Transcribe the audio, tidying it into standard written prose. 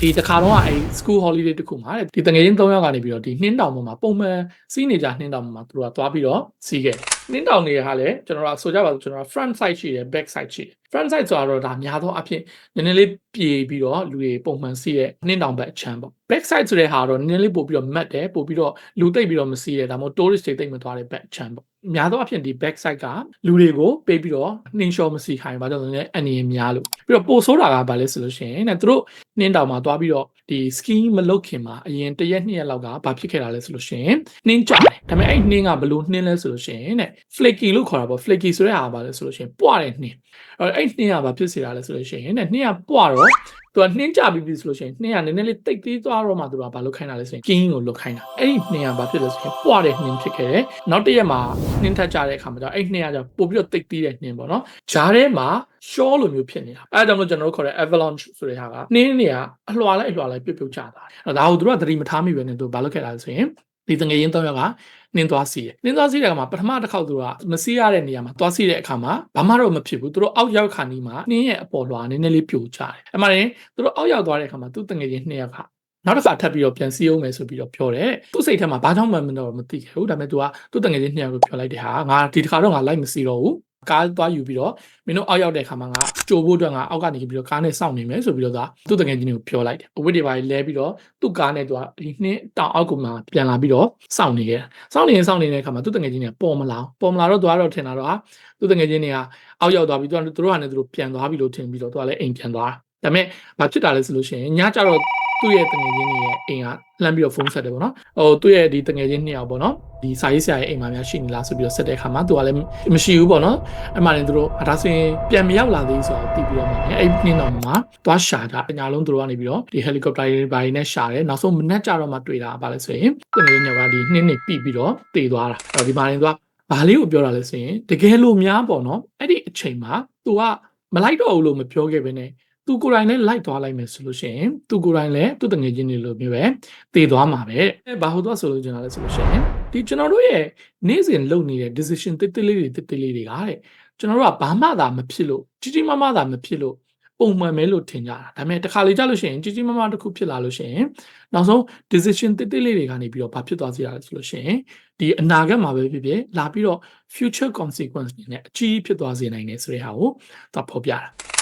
ဒီတခါတော့အဲ့ school holiday တခုမှာဒီတငယ်ချင်း3ယောက်ကနေပြီးတော့ဒီနှင်းတောင်ပေါ်မှာပုံမှန်စီးနေကြနှင်းတောင်ပေါ်မှာသူတို့ကသွားပြီးတော့စီးခဲ့နှင်းတောင်တွေကလည်းကျွန်တော်တို့ဆိုကြပါစို့ကျွန်တော် front side ရှိတယ် back side ရှိတယ် front side ဆိုတော့ဒါများသောအဖြစ်နည်းနည်းလေးပြေပြီးတော့လူတွေပုံမှန်စီးတဲ့နှင်းတောင်ဘက်အချမ်းပေါ့ back side ဆိုတဲ့ဟာတော့နည်းနည်းလေးပို့ပြီးတော့မတ်တယ်ပို့ပြီးတော့လူသိပ်ပြီးတော့မစီးတယ်ဒါမှမဟုတ် tourist တွေသိပ်မသွားတဲ့ဘက်အချမ်းပေါ့များသောအဖြစ်ဒီ back side ကလူတွေကိုပေးပြီးတော့နှင်းလျှောမစီခိုင်းပါကြောင့်လည်းအနေရများလို့ပြီးတော့ပို့ဆိုးတာကဘာလဲဆိုလို့ရှိရင်တဲ့သူတို့နှင်းတောင်မှာသွားပြီးတော့ဒီ ski မလုပ်ခင်မှာအရင်1ရက်2ရက်လောက်ကဘာဖြစ်ခဲ့တာလဲဆိုလို့ရှိရင်နှင်းကြတယ်ဒါပေမဲ့အဲ့နှင်းကဘလို့နှင်းလဲဆိုလို့ရှိရင်တဲ့ flaky လို့ခေါ်တာပေါ့ flaky ဆိုတဲ့ဟာဘာလဲဆိုလို့ရှိရင်ပွားတဲ့နှင်းအဲ့နှင်းကဘာဖြစ်စေတာလဲဆိုလို့ရှိရင်တဲ့နှင်းကပွားတော့သူကနှင်းကြပြီးပြီဆိုလို့ရှိရင်နှင်းကနည်းနည်းလေးတိတ်သေးသွားတော့မှသူကဘာလုပ်ခိုင်းတာလဲဆိုရင် king ကိုလုပ်ခိုင်းတာအဲ့ဒီနှင်းကဘာဖြစ်လဲဆိုရင်ပွားတဲ့နှင်းဖြစ်ခဲ့တယ်နောက်တစ်ရက်မှာနှင်းထက်ကြတဲ့အခါမှာကျတော့အဲ့နှင်းကကျပို့ပြီးတော့တိတ်သေးတဲ့နှင်းပေါ့နော်ဂျားထဲမှာ shaw လိုမျိုးဖြစ်နေတာအဲ့ဒါကြောင့်ကျွန်တော်တို့ခေါ်တဲ့ avalanche ဆိုတဲ့ဟာကနှင်းတွေကအလွှာလိုက်ပြုတ်ကျသွားတယ်ဒါကိုသူတို့ကသတိမထားမိပဲနဲ့သူဘာလုပ်ခဲ့တာလဲဆိုရင်ဒီတငယ်ချင်း3ယောက်ကနှင်းသွားစီတယ်နှင်းသွားစီတဲ့အခါမှာပထမတစ်ခေါက်သူကမစီရတဲ့နေရာမှာသွားစီတဲ့အခါမှာဘာမှတော့မဖြစ်ဘူးသူတို့အောက်ရောက်ခါနီးမှာနှင်းရဲ့အပေါ်လွှာနည်းနည်းလေးပြိုကျတယ်အဲ့မှာလည်းသူတို့အောက်ရောက်သွားတဲ့အခါမှာသူ့တငယ်ချင်း2ယောက်ကနောက်တစ်ခါထပ်ပြီးတော့ပြန်စီအောင်မယ်ဆိုပြီးတော့ပြောတယ်သူ့စိတ်ထဲမှာဘာကြောင့်မှမတော့မသိခဲ့ဘူးဒါပေမဲ့ तू ကသူ့တငယ်ချင်း2ယောက်ကိုပြောလိုက်တဲ့ဟာငါဒီတစ်ခါတော့ငါလိုက်မစီတော့ဘူးကားသွားယူပြီးတော့မင်းတို့အောက်ရောက်တဲ့ခါမှာငါကြိုဖို့အတွက်ငါအောက်ကနေပြီးတော့ကားနဲ့စောင့်နေမယ်ဆိုပြီးတော့သူ့တငယ်ချင်းတွေကိုပြောလိုက်တယ်အဝတ်တွေပါလဲပြီးတော့သူ့ကားနဲ့သူကဒီနှင်းတောင်အောက်ကမှပြန်လာပြီးတော့စောင့်နေခဲ့စောင့်နေတဲ့ခါမှာသူ့တငယ်ချင်းတွေကပေါ်မလာတော့သူကတော့ထင်တာတော့သူ့တငယ်ချင်းတွေကအောက်ရောက်သွားပြီးသူတို့ဟာနဲ့သူတို့ပြန်သွားပြီလို့ထင်ပြီးတော့သူကလည်းအိမ်ပြန်သွားဒါပေမဲ့ဘာဖြစ်တာလဲဆိုလို့ရှိရင်ညကျတော့သူ့ရဲ့တငယ်ချင်းတွေရဲ့အိမ်ကလှမ်းပြီးတော့ဖုန်းဆက်တယ်ပေါ့နော်သူ့ရဲ့ဒီတငယ်ချင်း2ယောက်ပေါ့နော်ဒီစာရေးဆရာရဲ့အိမ်မှာများရှိနေလားဆိုပြီးတော့ဆက်တဲ့အခါမှာသူကလည်းမရှိဘူးပေါ့နော်အဲ့မှာလည်းသူတို့ဒါဆိုရင်ပြန်မရောက်လာသေးဆိုတော့တီးပြီးတော့မှအဲ့နှင်းတော်မှာသွားရှာကြညလုံးသူတို့ကနေပြီးတော့ဒီ helicopter တွေဘာတွေနဲ့ရှာတယ်နောက်ဆုံးမနက်ကြတော့မှတွေ့တာဘာလဲဆိုရင်တငယ်ချင်းတွေကဒီနှင်းနေပြီးပြီးတော့တည်သွားတာဒီမှာလည်းသူကဘာလေးကိုပြောတာလဲဆိုရင်တကယ်လို့များပေါ့နော်အဲ့ဒီအချိန်မှာသူကမလိုက်တော့ဘူးလို့မပြောခဲ့ဘဲနဲ့သူကိုယ်တိုင်လည်းလိုက်သွားလိုက်မယ်ဆိုလို့ရှိရင်သူကိုယ်တိုင်လည်းသူ့တငယ်ချင်းတွေလိုမျိုးပဲတည်သွားမှာပဲဘာဟုတ်သွားဆိုလို့ကျွန်တော်လည်းဆိုလို့ရှိရင်ဒီကျွန်တော်တို့ရဲ့နေ့စဉ်လုပ်နေတဲ့ decision တိတိလေးတွေကတဲ့ကျွန်တော်တို့ကဘာမှသာမဖြစ်လို့ကြီးမားမားသာမဖြစ်လို့ပုံမှန်ပဲလို့ထင်ကြတာဒါပေမဲ့တစ်ခါလေကြာလို့ရှိရင်ကြီးမားမားတစ်ခုဖြစ်လာလို့ရှိရင်နောက်ဆုံး decision တိတိလေးတွေကနေပြီးတော့ဘာဖြစ်သွားစေတာလဲဆိုလို့ရှိရင်ဒီအနာဂတ်မှာပဲဖြစ်ဖြစ်လာပြီးတော့ future consequence တွေနဲ့အကြီးဖြစ်သွားစေနိုင်တယ်ဆိုတဲ့ဟာကိုသတ်ဖော်ပြတာ